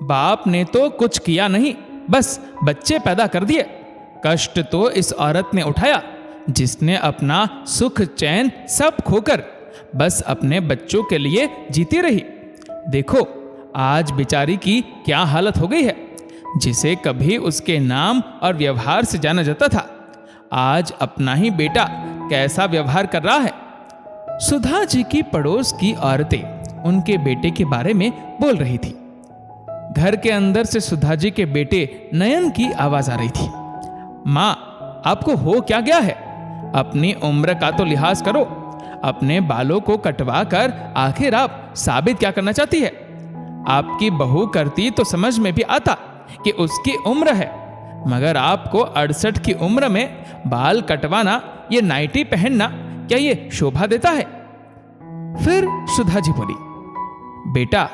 बाप ने तो कुछ किया नहीं, बस बच्चे पैदा कर दिए। कष्ट तो इस औरत ने उठाया जिसने अपना सुख चैन सब खोकर बस अपने बच्चों के लिए जीती रही। देखो आज बेचारी की क्या हालत हो गई है। जिसे कभी उसके नाम और व्यवहार से जाना जाता था, आज अपना ही बेटा कैसा व्यवहार कर रहा है। सुधा जी की पड़ोस की औरतें उनके बेटे के बारे में बोल रही थी। घर के अंदर से सुधा जी के बेटे नयन की आवाज आ रही थी। माँ, आपको हो क्या गया है? अपनी उम्र का तो लिहाज करो। अपने बालों को कटवा कर आखिर आप साबित क्या करना चाहती है? आपकी बहू करती तो समझ में भी आता कि उसकी उम्र है, मगर आपको 68 की उम्र में बाल कटवाना, ये नाइटी पहनना, क्या ये शोभा देता है? फिर सुधा जी बोली, बेटा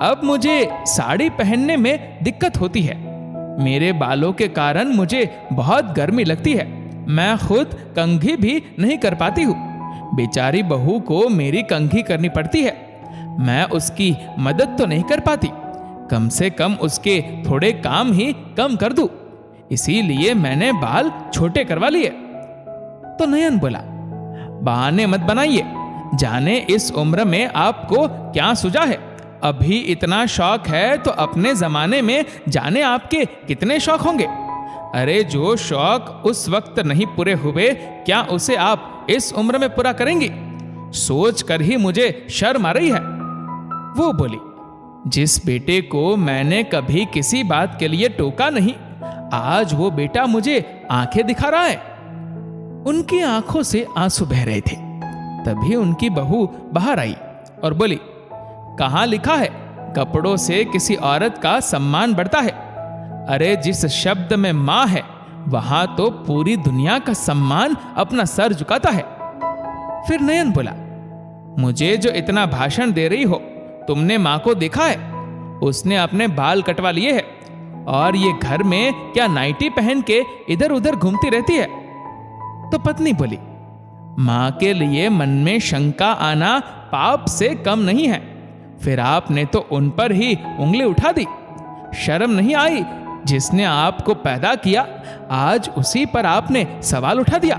अब मुझे साड़ी पहनने में दिक्कत होती है। मेरे बालों के कारण मुझे बहुत गर्मी लगती है। मैं खुद कंघी भी नहीं कर पाती हूँ। बेचारी बहू को मेरी कंघी करनी पड़ती है। मैं उसकी मदद तो नहीं कर पाती, कम से कम उसके थोड़े काम ही कम कर दूं। इसीलिए मैंने बाल छोटे करवा लिए। तो नयन बोला, बहाने मत बनाइए। जाने इस उम्र में आपको क्या सूझा है। अभी इतना शौक है तो अपने जमाने में जाने आपके कितने शौक होंगे। अरे जो शौक उस वक्त नहीं पूरे हुए, क्या उसे आप इस उम्र में पूरा करेंगी? सोच कर ही मुझे शर्म आ रही है। वो बोली, जिस बेटे को मैंने कभी किसी बात के लिए टोका नहीं, आज वो बेटा मुझे आंखें दिखा रहा है। उनकी आंखों से आंसू बह रहे थे। तभी उनकी बहू बाहर आई और बोली, कहाँ लिखा है कपड़ों से किसी औरत का सम्मान बढ़ता है? अरे जिस शब्द में माँ है, वहां तो पूरी दुनिया का सम्मान अपना सर झुकाता है। फिर नयन बोला, मुझे जो इतना भाषण दे रही हो, तुमने माँ को देखा है? उसने अपने बाल कटवा लिए हैं और ये घर में क्या नाइटी पहन के इधर उधर घूमती रहती है। तो पत्नी बोली, माँ के लिए मन में शंका आना पाप से कम नहीं है। फिर आपने तो उन पर ही उंगली उठा दी। शर्म नहीं आई? जिसने आपको पैदा किया, आज उसी पर आपने सवाल उठा दिया।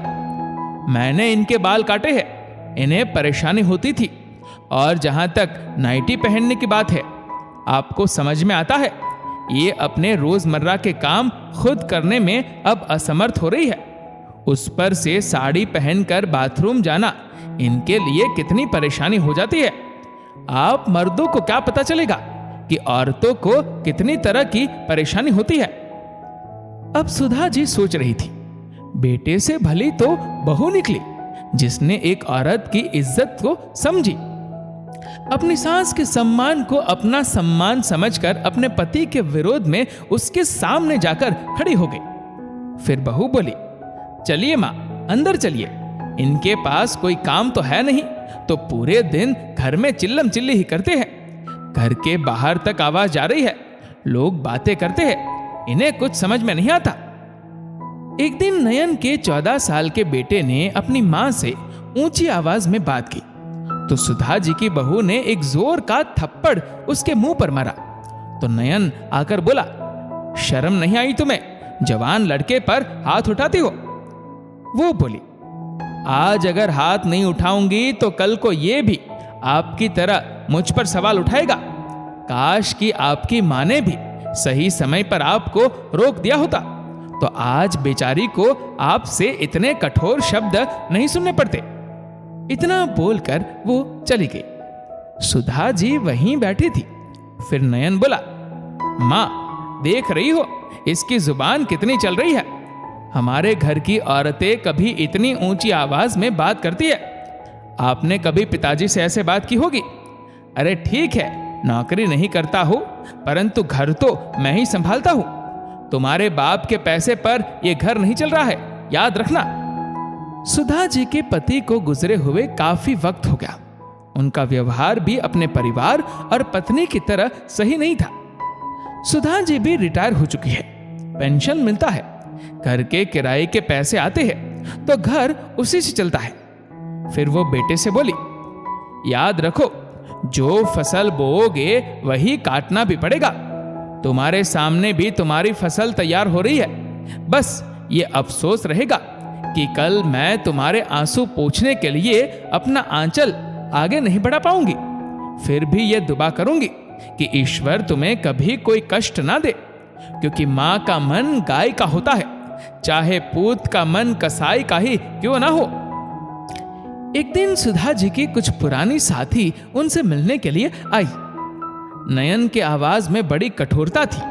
मैंने इनके बाल काटे हैं, इन्हें परेशानी होती थी। और जहां तक नाइटी पहनने की बात है, आपको समझ में आता है, ये अपने रोजमर्रा के काम खुद करने में अब असमर्थ हो रही है। उस पर से साड़ी पहनकर बाथरूम जाना इनके लिए कितनी परेशानी हो जाती है। आप मर्दों को क्या पता चलेगा कि औरतों को कितनी तरह की परेशानी होती है। अब सुधा जी सोच रही थी, बेटे से भली तो बहू निकली जिसने एक औरत की इज्जत को समझी। अपनी सास के सम्मान को अपना सम्मान समझकर अपने पति के विरोध में उसके सामने जाकर खड़ी हो गई। फिर बहू बोली, चलिए माँ, अंदर चलिए। इनके पास कोई काम तो है नहीं, तो पूरे दिन घर में चिल्लम चिल्ली ही करते हैं। घर के बाहर तक आवाज जा रही है, लोग बातें करते हैं, इन्हें कुछ समझ में नहीं आता। एक दिन नयन के 14 साल के बेटे ने अपनी माँ से ऊंची आवाज में बात की, तो सुधा जी की बहू ने एक जोर का थप्पड़ उसके मुंह पर मारा। तो नयन आकर बोला, शर्म नहीं आई तुम्हें? जवान लड़के पर हाथ उठाती हो। वो बोली, आज अगर हाथ नहीं उठाऊंगी तो कल को ये भी आपकी तरह मुझ पर सवाल उठाएगा। काश कि आपकी माँ ने भी सही समय पर आपको रोक दिया होता, तो आज बेचारी को आपसे इतने कठोर शब्द नहीं सुनने पड़ते। इतना बोलकर वो चली गई। सुधा जी वहीं बैठी थी। फिर नयन बोला, माँ देख रही हो इसकी जुबान कितनी चल रही है। हमारे घर की औरतें कभी इतनी ऊंची आवाज में बात करती है? आपने कभी पिताजी से ऐसे बात की होगी? अरे ठीक है, नौकरी नहीं करता हूं, परंतु घर तो मैं ही संभालता हूं। तुम्हारे बाप के पैसे पर यह घर नहीं चल रहा है, याद रखना। सुधा जी के पति को गुजरे हुए काफी वक्त हो गया। उनका व्यवहार भी अपने परिवार और पत्नी की तरह सही नहीं था। सुधा जी भी रिटायर हो चुकी है, पेंशन मिलता है, घर के किराए के पैसे आते हैं, तो घर उसी से चलता है। फिर वो बेटे से बोली, याद रखो, जो फसल बोओगे वही काटना भी पड़ेगा। तुम्हारे सामने भी तुम्हारी फसल तैयार हो रही है। बस ये अफसोस रहेगा कि कल मैं तुम्हारे आंसू पोंछने के लिए अपना आंचल आगे नहीं बढ़ा पाऊंगी। फिर भी ये दुआ करूंगी कि ईश्वर तुम्हें कभी कोई कष्ट ना दे, क्योंकि माँ का मन गाय का होता है, चाहे पूत का मन कसाई का ही क्यों ना हो। एक दिन सुधा जी की कुछ पुरानी साथी उनसे मिलने के लिए आई। नयन के आवाज में बड़ी कठोरता थी।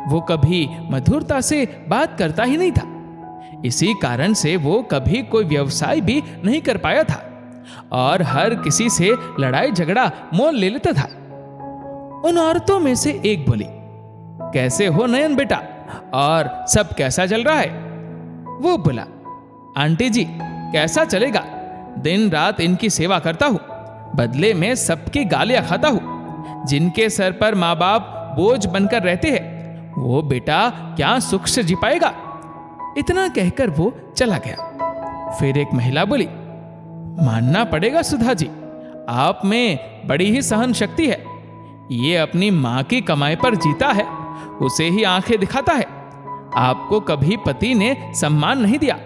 वो कभी मधुरता से बात करता ही नहीं था। इसी कारण से वो कभी कोई व्यवसाय भी नहीं कर पाया था और हर किसी से लड़ाई झगड़ा मोल ले लेता था। उन औरतों में से एक बोली, कैसे हो नयन बेटा, और सब कैसा चल रहा है? वो बोला, आंटी जी कैसा चलेगा, दिन रात इनकी सेवा करता हूं, बदले में सबकी गालियां खाता हूं। जिनके सर पर माँ बाप बोझ बनकर रहते हैं, वो बेटा क्या सुख से जी पाएगा। इतना कहकर वो चला गया। फिर एक महिला बोली, मानना पड़ेगा सुधा जी, आप में बड़ी ही सहन शक्ति है। ये अपनी माँ की कमाई पर जीता है, उसे ही आंखें दिखाता है। आपको कभी पति ने सम्मान नहीं दिया,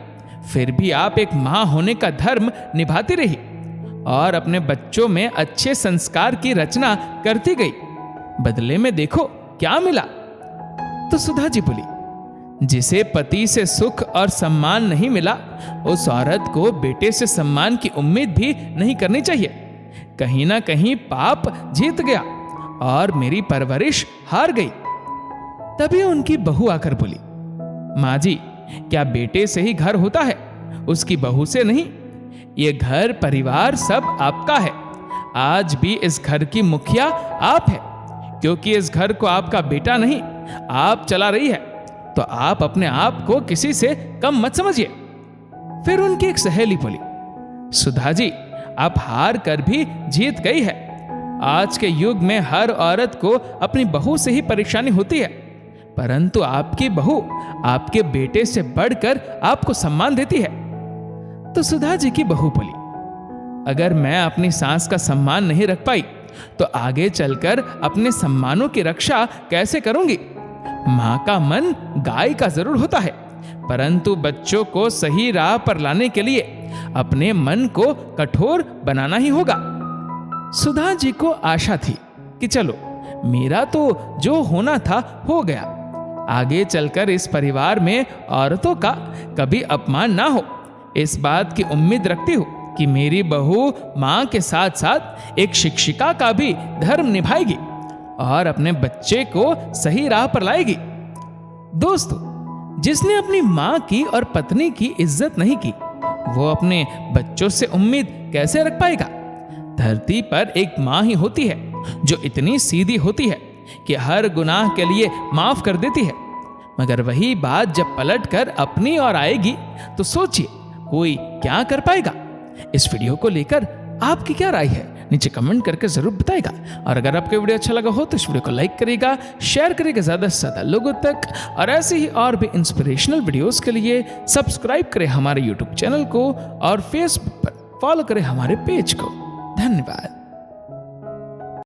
फिर भी आप एक माँ होने का धर्म निभाती रही और अपने बच्चों में अच्छे संस्कार की रचना करती गई। बदले में देखो क्या मिला। तो सुधा जी बोली, जिसे पति से सुख और सम्मान नहीं मिला, उस औरत को बेटे से सम्मान की उम्मीद भी नहीं करनी चाहिए। कहीं ना कहीं पाप जीत गया और मेरी परवरिश हार गई। तभी उनकी बहू आकर बोली, माँ जी क्या बेटे से ही घर होता है, उसकी बहू से नहीं। ये घर परिवार सब आपका है। आज भी इस घर की मुखिया आप है, क्योंकि इस घर को आपका बेटा नहीं आप चला रही है, तो आप अपने आप को किसी से कम मत समझिए। फिर उनकी एक सहेली बोली, सुधा जी आप हार कर भी जीत गई है। आज के युग में हर औरत को अपनी बहू से ही परेशानी होती है, परंतु आपकी बहू आपके बेटे से बढ़कर आपको सम्मान देती है। तो सुधा जी की बहू बोली, अगर मैं अपनी सास का सम्मान नहीं रख पाई, तो आगे चलकर अपने सम्मानों की रक्षा कैसे करूंगी। माँ का मन गाय का जरूर होता है, परंतु बच्चों को सही राह पर लाने के लिए अपने मन को कठोर बनाना ही होगा। सुधा जी को आशा थी कि चलो मेरा तो जो होना था हो गया, आगे चलकर इस परिवार में औरतों का कभी अपमान ना हो। इस बात की उम्मीद रखती हूँ कि मेरी बहू माँ के साथ साथ एक शिक्षिका का भी धर्म निभाएगी और अपने बच्चे को सही राह पर लाएगी। दोस्तों, जिसने अपनी माँ की और पत्नी की इज्जत नहीं की, वो अपने बच्चों से उम्मीद कैसे रख पाएगा। धरती पर एक माँ ही होती है जो इतनी सीधी होती है कि हर गुनाह के लिए माफ कर देती है, मगर वही बात जब पलट कर अपनी ओर आएगी तो सोचिए कोई क्या कर पाएगा। इस वीडियो को लेकर आपकी क्या राय है, नीचे कमेंट करके जरूर बताएगा। और अगर आपको वीडियो अच्छा लगा हो तो इस वीडियो को लाइक करेगा, शेयर करेगा ज़्यादा से ज़्यादा लोगों तक, और ऐसे ही और भी इंस्पिरेशनल वीडियोस के लिए सब्सक्राइब करें हमारे यूट्यूब चैनल को और फेसबुक पर फॉलो करें हमारे पेज को। धन्यवाद।